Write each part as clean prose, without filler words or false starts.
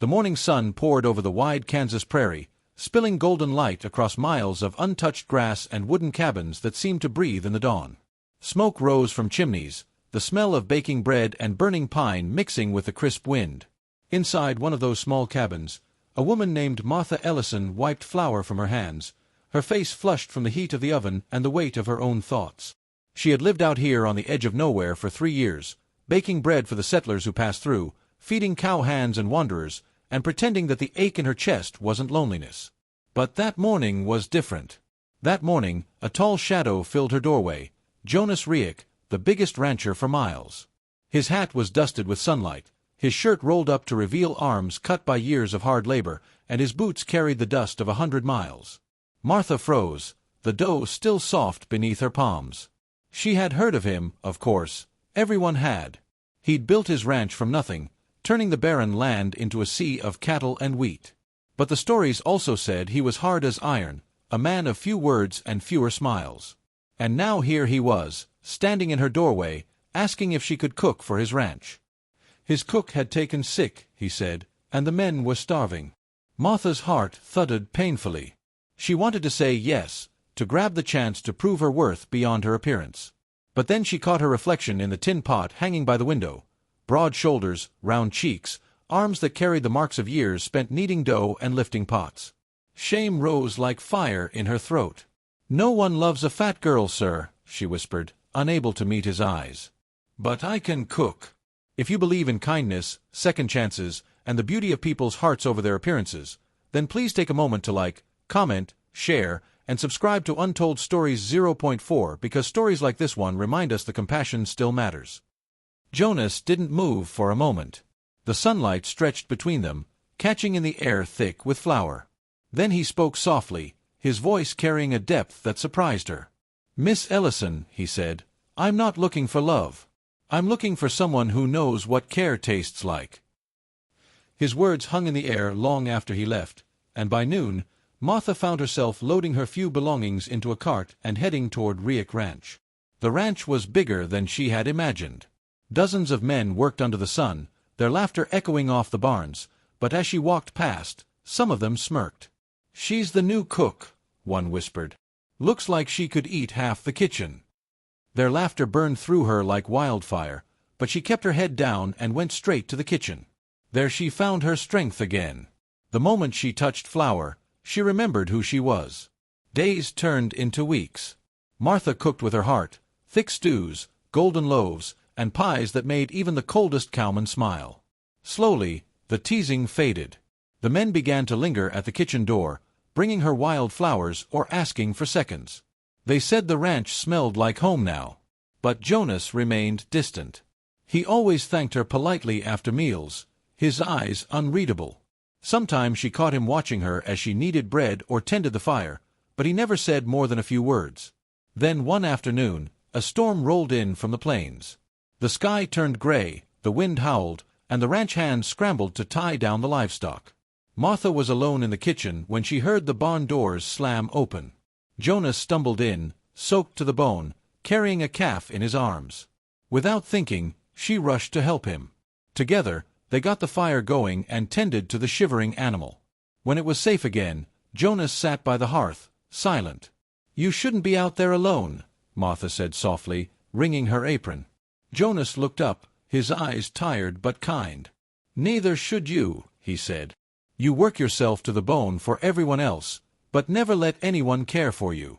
The morning sun poured over the wide Kansas prairie, spilling golden light across miles of untouched grass and wooden cabins that seemed to breathe in the dawn. Smoke rose from chimneys, the smell of baking bread and burning pine mixing with the crisp wind. Inside one of those small cabins, a woman named Martha Ellison wiped flour from her hands, her face flushed from the heat of the oven and the weight of her own thoughts. She had lived out here on the edge of nowhere for 3 years, baking bread for the settlers who passed through, feeding cowhands and wanderers, and pretending that the ache in her chest wasn't loneliness. But that morning was different. That morning, a tall shadow filled her doorway, Jonas Reic, the biggest rancher for miles. His hat was dusted with sunlight, his shirt rolled up to reveal arms cut by years of hard labor, and his boots carried the dust of 100 miles. Martha froze, the dough still soft beneath her palms. She had heard of him, of course. Everyone had. He'd built his ranch from nothing, turning the barren land into a sea of cattle and wheat. But the stories also said he was hard as iron, a man of few words and fewer smiles. And now here he was, standing in her doorway, asking if she could cook for his ranch. His cook had taken sick, he said, and the men were starving. Martha's heart thudded painfully. She wanted to say yes, to grab the chance to prove her worth beyond her appearance. But then she caught her reflection in the tin pot hanging by the window. Broad shoulders, round cheeks, arms that carried the marks of years spent kneading dough and lifting pots. Shame rose like fire in her throat. "No one loves a fat girl, sir," she whispered, unable to meet his eyes. "But I can cook." If you believe in kindness, second chances, and the beauty of people's hearts over their appearances, then please take a moment to like, comment, share, and subscribe to Untold Stories 0.4 because stories like this one remind us the compassion still matters. Jonas didn't move for a moment. The sunlight stretched between them, catching in the air thick with flour. Then he spoke softly, his voice carrying a depth that surprised her. "Miss Ellison," he said, "I'm not looking for love. I'm looking for someone who knows what care tastes like." His words hung in the air long after he left, and by noon, Martha found herself loading her few belongings into a cart and heading toward Reic Ranch. The ranch was bigger than she had imagined. Dozens of men worked under the sun, their laughter echoing off the barns, but as she walked past, some of them smirked. "She's the new cook," one whispered. "Looks like she could eat half the kitchen." Their laughter burned through her like wildfire, but she kept her head down and went straight to the kitchen. There she found her strength again. The moment she touched flour, she remembered who she was. Days turned into weeks. Martha cooked with her heart, thick stews, golden loaves, and pies that made even the coldest cowman smile. Slowly, the teasing faded. The men began to linger at the kitchen door, bringing her wild flowers or asking for seconds. They said the ranch smelled like home now. But Jonas remained distant. He always thanked her politely after meals, his eyes unreadable. Sometimes she caught him watching her as she kneaded bread or tended the fire, but he never said more than a few words. Then one afternoon, a storm rolled in from the plains. The sky turned gray, the wind howled, and the ranch hands scrambled to tie down the livestock. Martha was alone in the kitchen when she heard the barn doors slam open. Jonas stumbled in, soaked to the bone, carrying a calf in his arms. Without thinking, she rushed to help him. Together, they got the fire going and tended to the shivering animal. When it was safe again, Jonas sat by the hearth, silent. "You shouldn't be out there alone," Martha said softly, wringing her apron. Jonas looked up, his eyes tired but kind. "Neither should you," he said. "You work yourself to the bone for everyone else, but never let anyone care for you."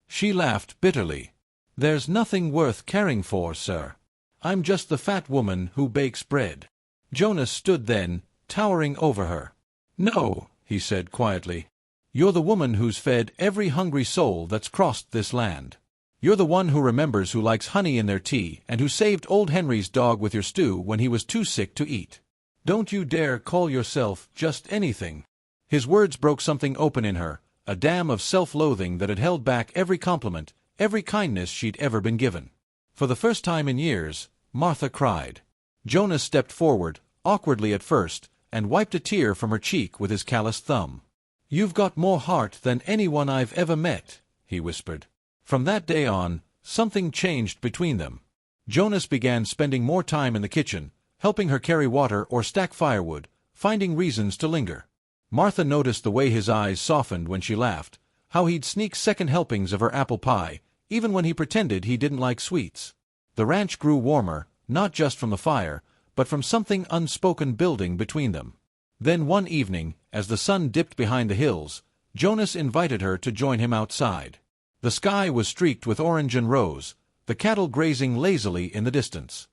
She laughed bitterly. "There's nothing worth caring for, sir. I'm just the fat woman who bakes bread." Jonas stood then, towering over her. "No," he said quietly. "You're the woman who's fed every hungry soul that's crossed this land. You're the one who remembers who likes honey in their tea and who saved old Henry's dog with your stew when he was too sick to eat. Don't you dare call yourself just anything." His words broke something open in her, a dam of self-loathing that had held back every compliment, every kindness she'd ever been given. For the first time in years, Martha cried. Jonas stepped forward, awkwardly at first, and wiped a tear from her cheek with his calloused thumb. "You've got more heart than anyone I've ever met," he whispered. From that day on, something changed between them. Jonas began spending more time in the kitchen, helping her carry water or stack firewood, finding reasons to linger. Martha noticed the way his eyes softened when she laughed, how he'd sneak second helpings of her apple pie, even when he pretended he didn't like sweets. The ranch grew warmer, not just from the fire, but from something unspoken building between them. Then one evening, as the sun dipped behind the hills, Jonas invited her to join him outside. The sky was streaked with orange and rose, the cattle grazing lazily in the distance.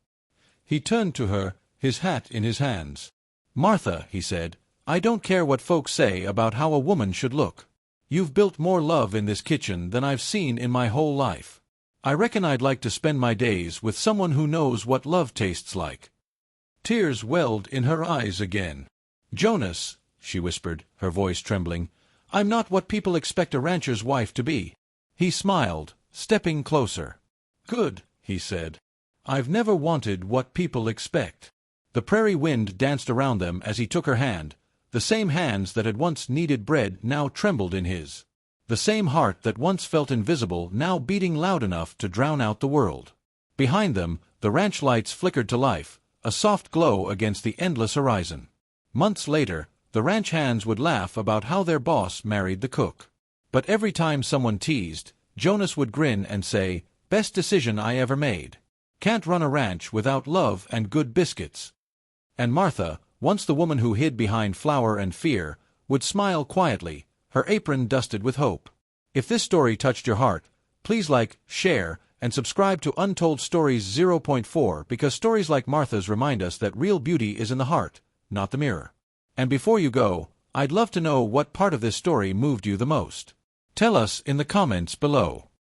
He turned to her, his hat in his hands. "Martha," he said, "I don't care what folks say about how a woman should look. You've built more love in this kitchen than I've seen in my whole life. I reckon I'd like to spend my days with someone who knows what love tastes like." Tears welled in her eyes again. "Jonas," she whispered, her voice trembling, "I'm not what people expect a rancher's wife to be." He smiled, stepping closer. "Good," he said. "I've never wanted what people expect." The prairie wind danced around them as he took her hand. The same hands that had once kneaded bread now trembled in his. The same heart that once felt invisible now beating loud enough to drown out the world. Behind them, the ranch lights flickered to life, a soft glow against the endless horizon. Months later, the ranch hands would laugh about how their boss married the cook. But every time someone teased, Jonas would grin and say, "Best decision I ever made. Can't run a ranch without love and good biscuits." And Martha, once the woman who hid behind flour and fear, would smile quietly, her apron dusted with hope. If this story touched your heart, please like, share, and subscribe to Untold Stories 0.4 because stories like Martha's remind us that real beauty is in the heart, not the mirror. And before you go, I'd love to know what part of this story moved you the most. Tell us in the comments below.